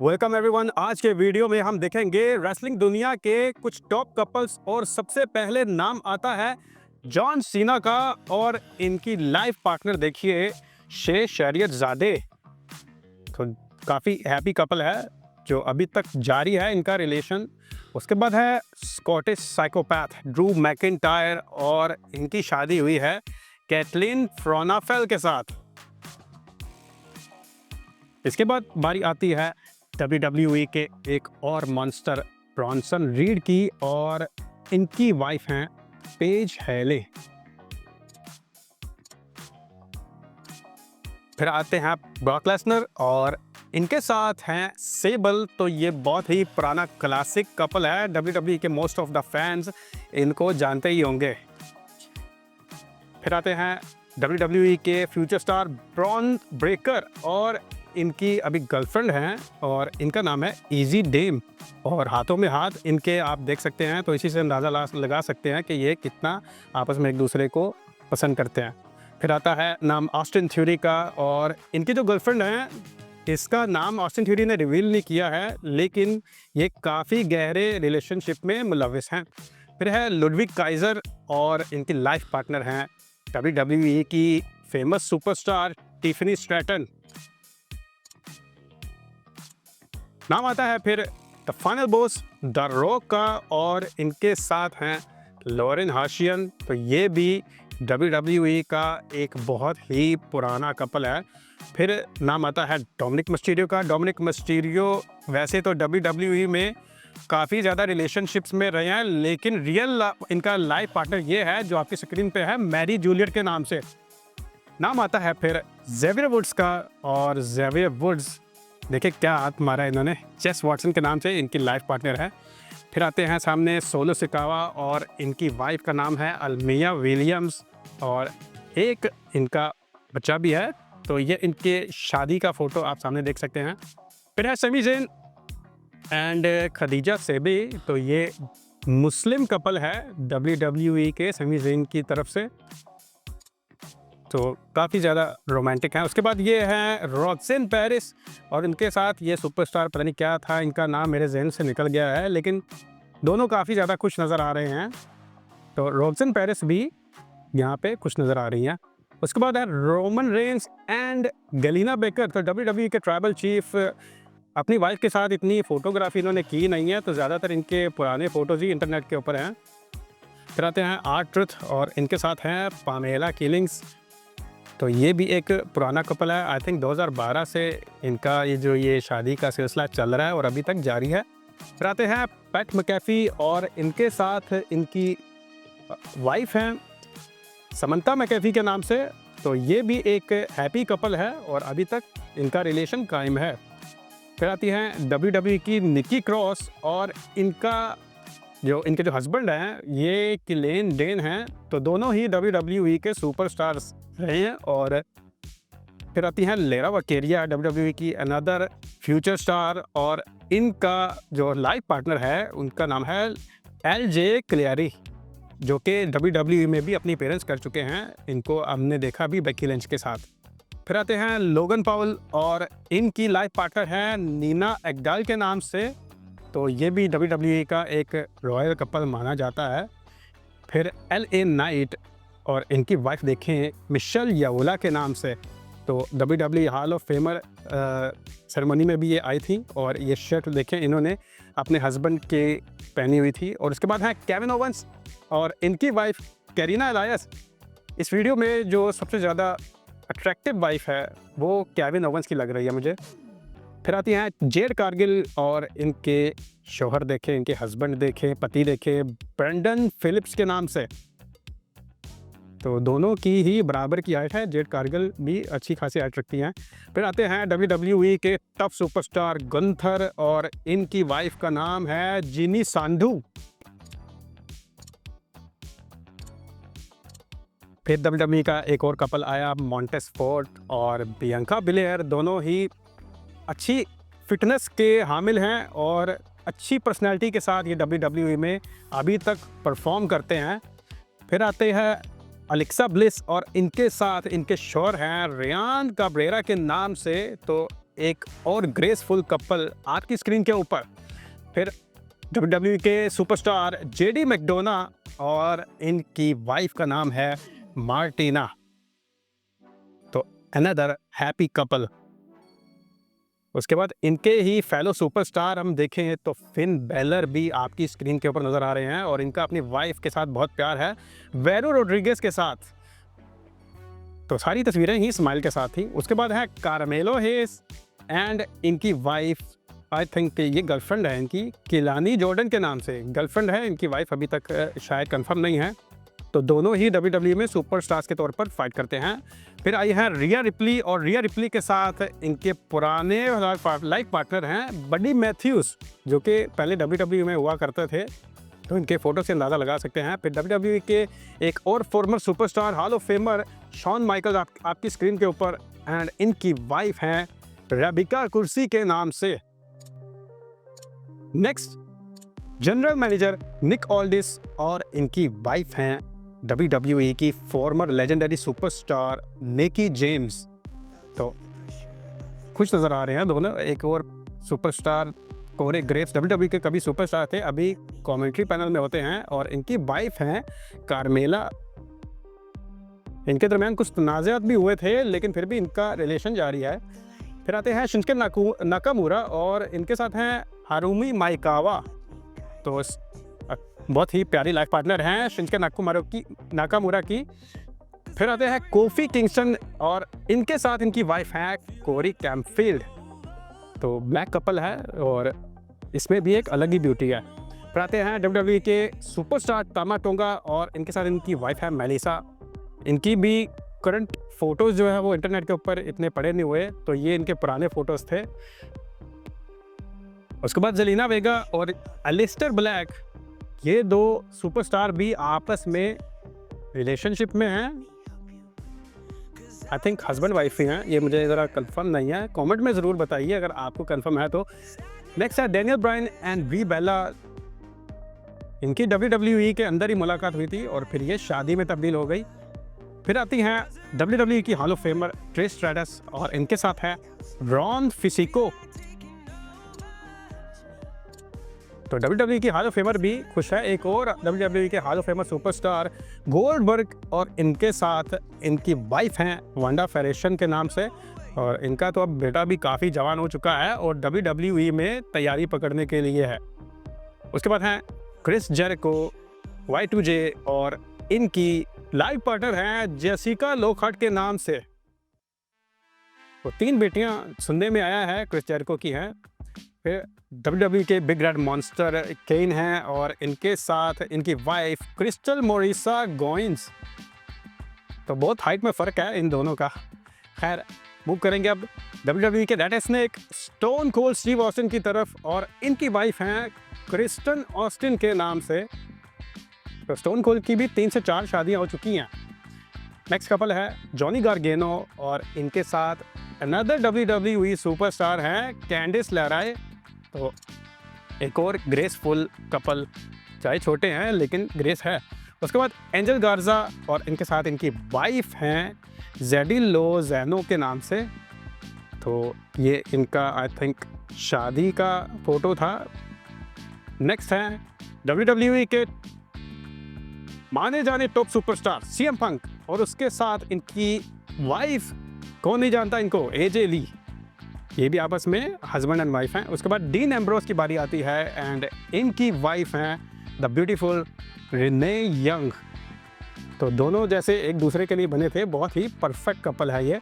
Welcome everyone. आज के video में हम देखेंगे रेसलिंग दुनिया के कुछ टॉप कपल्स और सबसे पहले नाम आता है जॉन सीना का और इनकी लाइफ पार्टनर देखिए शे शरीयतज़ादे। तो काफ़ी हैप्पी कपल है जो अभी तक जारी है इनका रिलेशन। उसके बाद है स्कॉटिश साइकोपैथ ड्रू मैकिंटायर और इनकी शादी हुई है कैटलिन फ्रोनाफेल के साथ। इसके बाद बारी आती है WWE के एक और मॉन्स्टर ब्रॉन्सन रीड की और इनकी वाइफ हैं पेज हेले। फिर आते हैं ब्रॉक लेसनर और इनके साथ हैं सेबल। तो ये बहुत ही पुराना क्लासिक कपल है, WWE के मोस्ट ऑफ द फैंस इनको जानते ही होंगे। फिर आते हैं WWE के फ्यूचर स्टार ब्रॉन ब्रेकर और इनकी अभी गर्लफ्रेंड हैं और इनका नाम है इजी डेम। और हाथों में हाथ इनके आप देख सकते हैं, तो इसी से अंदाज़ा लगा सकते हैं कि ये कितना आपस में एक दूसरे को पसंद करते हैं। फिर आता है नाम ऑस्टिन थ्योरी का और इनकी जो गर्लफ्रेंड है इसका नाम ऑस्टिन थ्योरी ने रिवील नहीं किया है, लेकिन ये काफ़ी गहरे रिलेशनशिप में मुलविस हैं। फिर है लुडविग काइजर और इनकी लाइफ पार्टनर हैं WWE की फेमस सुपरस्टार टिफनी स्ट्रैटन। नाम आता है फिर the final boss the rock का और इनके साथ हैं लॉरेन हाशियन। तो ये भी WWE का एक बहुत ही पुराना कपल है। फिर नाम आता है डोमिनिक मिस्टीरियो का। डोमिनिक मिस्टीरियो वैसे तो WWE में काफ़ी ज़्यादा रिलेशनशिप्स में रहे हैं, लेकिन रियल इनका लाइफ पार्टनर ये है जो आपकी स्क्रीन पे है, मैरी जूलियट के नाम से। नाम आता है फिर जेवियर वुड्स का और जेवियर वुड्स देखिए क्या हाथ मारा है इन्होंने, चेस वॉटसन के नाम से इनकी लाइफ पार्टनर है। फिर आते हैं सामने सोलो सिकावा और इनकी वाइफ का नाम है अल्मिया विलियम्स और एक इनका बच्चा भी है। तो ये इनके शादी का फ़ोटो आप सामने देख सकते हैं। फिर है समी ज़ैन एंड खदीजा सेबी। तो ये मुस्लिम कपल है WWE के समी ज़ैन की तरफ से, तो काफ़ी ज़्यादा रोमांटिक है। उसके बाद ये है रॉक्सेन पेरिस और इनके साथ ये सुपरस्टार, पता नहीं क्या था इनका नाम, मेरे जहन से निकल गया है, लेकिन दोनों काफ़ी ज़्यादा खुश नज़र आ रहे हैं। तो रॉक्सेन पेरिस भी यहाँ पे खुश नज़र आ रही हैं। उसके बाद है Roman Reigns and Galina Becker. तो WWE के ट्राइबल चीफ अपनी वाइफ के साथ इतनी फ़ोटोग्राफी इन्होंने की नहीं है, तो ज़्यादातर इनके पुराने फ़ोटोज़ ही इंटरनेट के ऊपर हैं। फिर आते हैं आर्ट ट्रुथ और इनके साथ हैं पामेला किलिंग्स। तो ये भी एक पुराना कपल है, आई थिंक 2012 से इनका ये शादी का सिलसिला चल रहा है और अभी तक जारी है। फिर आते हैं पैट मैकेफी और इनके साथ इनकी वाइफ हैं समंता मैकेफी के नाम से। तो ये भी एक हैप्पी कपल है और अभी तक इनका रिलेशन कायम है। फिर आती हैं WWE की निकी क्रॉस और इनके जो हस्बैंड हैं ये किलेन डेन हैं। तो दोनों ही WWE के सुपरस्टार्स रहे हैं। और फिर आती हैं लेरा वकेरिया, WWE की अनदर फ्यूचर स्टार और इनका जो लाइफ पार्टनर है उनका नाम है LJ क्लियरी, जो कि WWE में भी अपनी अपीयरेंस कर चुके हैं। इनको हमने देखा भी बेकी लिंच के साथ। फिर आते हैं लोगन पॉल और इनकी लाइफ पार्टनर है नीना एक्डाल के नाम से। तो ये भी WWE का एक रॉयल कपल माना जाता है। फिर LA नाइट और इनकी वाइफ देखें मिशेल यावोला के नाम से। तो WWE hall of femur ceremony में भी ये आई थी और ये शर्ट देखें इन्होंने अपने हस्बैंड के पहनी हुई थी। और उसके बाद है केविन ओवंस और इनकी वाइफ कैरिना एलायस। इस वीडियो में जो सबसे ज़्यादा अट्रैक्टिव वाइफ है वो केविन ओवंस की लग रही है मुझे। फिर आती हैं जेड कारगिल और इनके शोहर देखें, इनके हस्बैंड देखें, पति देखें ब्रेंडन फिलिप्स के नाम से। तो दोनों की ही बराबर की हाइट है, जेड कारगिल भी अच्छी खासी हाइट रखती हैं। फिर आते हैं WWE के टफ सुपरस्टार गंथर और इनकी वाइफ का नाम है जिनी सांधू। फिर WWE का एक और कपल आया मॉन्टेस फोर्ट और बियांका बिलेयर। दोनों ही अच्छी फिटनेस के हामिल हैं और अच्छी पर्सनैलिटी के साथ ये WWE में अभी तक परफॉर्म करते हैं। फिर आते हैं अलेक्सा ब्लिस और इनके साथ इनके शोहर हैं रियान काब्रेरा के नाम से। तो एक और ग्रेसफुल कपल आपकी स्क्रीन के ऊपर। फिर WWE के सुपरस्टार जेडी मैकडोना और इनकी वाइफ का नाम है मार्टिना। तो अनदर हैप्पी कपल। उसके बाद इनके ही फेलो सुपरस्टार हम देखें तो फिन बेलर भी आपकी स्क्रीन के ऊपर नज़र आ रहे हैं और इनका अपनी वाइफ के साथ बहुत प्यार है, वेरो रोड्रिगेज के साथ। तो सारी तस्वीरें ही स्माइल के साथ थी। उसके बाद है कारमेलो हेस एंड इनकी वाइफ, आई थिंक ये गर्लफ्रेंड है इनकी, किलानी जॉर्डन के नाम से गर्लफ्रेंड है इनकी। वाइफ अभी तक शायद कंफर्म नहीं है। तो दोनों ही WWE में सुपरस्टार्स के तौर पर फाइट करते हैं। फिर आई हैं रिया रिप्ली और रिया रिप्ली के साथ इनके पुराने लाइफ पार्टनर हैं बडी मैथ्यूज, जो कि पहले WWE में हुआ करते थे। तो इनके फोटो से अंदाज़ा लगा सकते हैं। फिर WWE के एक और former superstar hall of famer Shawn Michael आपकी स्क्रीन के ऊपर एंड इनकी वाइफ हैं रेबिका कुर्सी के नाम से। नेक्स्ट जनरल मैनेजर निक ऑल्डिस और इनकी वाइफ हैं WWE की फॉर्मर लेजेंडरी सुपरस्टार निकी जेम्स। तो खुश नज़र आ रहे हैं दोनों। एक और सुपरस्टार कोरे ग्रेव्स WWE के कभी सुपरस्टार थे, अभी कमेंट्री पैनल में होते हैं और इनकी वाइफ हैं कार्मेला। इनके दरमियान कुछ तनाज़ात भी हुए थे लेकिन फिर भी इनका रिलेशन जारी है। फिर आते हैं शिंजुके नाकामुरा और इनके साथ हैं हारुमी माइकावा। तो बहुत ही प्यारी लाइफ पार्टनर हैं शिंजुके नाकामुरा की। फिर आते हैं कोफी किंगस्टन और इनके साथ इनकी वाइफ है कोरी कैम्पफील्ड। तो ब्लैक कपल है और इसमें भी एक अलग ही ब्यूटी है। फिर आते हैं WWE के सुपरस्टार तामा टोंगा और इनके साथ इनकी वाइफ है मेलिसा। इनकी भी करंट फ़ोटोज़ जो है वो इंटरनेट के ऊपर इतने पड़े नहीं हुए, तो ये इनके पुराने फ़ोटोज़ थे। उसके बाद जेलिना वेगा और एलिस्टर ब्लैक, ये दो सुपरस्टार भी आपस में रिलेशनशिप में हैं। आई थिंक हस्बैंड वाइफ ही हैं, ये मुझे ज़रा कंफर्म नहीं है। कमेंट में ज़रूर बताइए अगर आपको कंफर्म है तो। नेक्स्ट है डैनियल ब्रायन एंड ब्री बेला। इनकी WWE के अंदर ही मुलाकात हुई थी और फिर ये शादी में तब्दील हो गई। फिर आती हैं WWE की hall of femur Trish stratus और इनके साथ है रॉन फिसिको। तो WWE की हॉल ऑफ फेमर भी खुश है। एक और WWE के hall of femur superstar Goldberg और इनके साथ इनकी वाइफ हैं वांडा फेरेशन के नाम से। और इनका तो अब बेटा भी काफ़ी जवान हो चुका है और WWE में तैयारी पकड़ने के लिए है। उसके बाद हैं क्रिस जेरिको, Y2J और इनकी लाइफ पार्टनर हैं जेसिका लोकहार्ट के नाम से। तो 3 बेटियां सुनने में आया है क्रिस जेरिको की हैं। फिर WWE के बिग रेड मॉन्स्टर केन हैं और इनके साथ इनकी वाइफ क्रिस्टल मोरिसा गोइंस। तो बहुत हाइट में फ़र्क है इन दोनों का। खैर मूव करेंगे अब WWE के red snake stone cold Steve Austin की तरफ और इनकी वाइफ हैं क्रिस्टन ऑस्टिन के नाम से। तो स्टोन कोल्ड की भी 3 से 4 शादियाँ हो चुकी हैं। नेक्स्ट कपल है जॉनी गार्गेनो और इनके साथ अनदर WWE सुपरस्टार हैं कैंडिस लेराय। तो एक और ग्रेसफुल कपल, चाहे छोटे हैं लेकिन ग्रेस है। उसके बाद एंजल गार्जा और इनके साथ इनकी वाइफ हैं जेडी लोज़ैनो के नाम से। तो ये इनका आई थिंक शादी का फ़ोटो था। नेक्स्ट है WWE के माने जाने टॉप सुपरस्टार CM पंक और उसके साथ इनकी वाइफ, कौन नहीं जानता इनको, AJ ली। ये भी आपस में हस्बैंड एंड वाइफ हैं। उसके बाद डीन एम्ब्रोस की बारी आती है एंड इनकी वाइफ हैं द ब्यूटीफुल रिने यंग। तो दोनों जैसे एक दूसरे के लिए बने थे, बहुत ही परफेक्ट कपल है ये।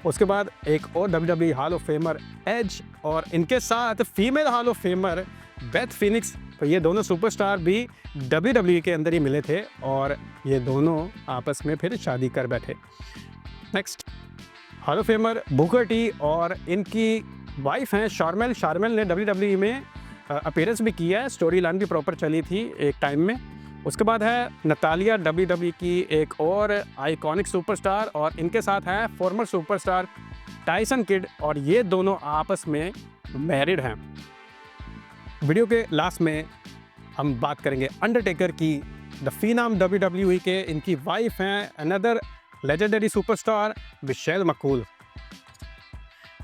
उसके बाद एक और WWE hall of famer Edge और इनके साथ female hall of famer Beth Phoenix. तो ये दोनों सुपरस्टार भी WWE के अंदर ही मिले थे और ये दोनों आपस में फिर शादी कर बैठे। Next hall of femur Booker T और इनकी वाइफ हैं शार्मेल। शार्मेल ने WWE में अपीयरेंस भी किया है, स्टोरी लाइन भी प्रॉपर चली थी एक टाइम में। उसके बाद है नतालिया, WWE की एक और आइकॉनिक सुपरस्टार और इनके साथ है फॉर्मर सुपरस्टार टाइसन किड और ये दोनों आपस में मैरिड हैं। वीडियो के लास्ट में हम बात करेंगे अंडरटेकर की, द फिनाम WWE के। इनकी वाइफ हैं another legendary superstar Michel Maqbool.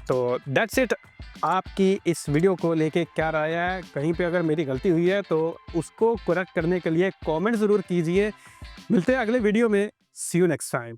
तो दैट्स इट। आपकी इस वीडियो को लेके क्या राय है? कहीं पे अगर मेरी गलती हुई है तो उसको करेक्ट करने के लिए कमेंट ज़रूर कीजिए। मिलते हैं अगले वीडियो में। सी यू नेक्स्ट टाइम।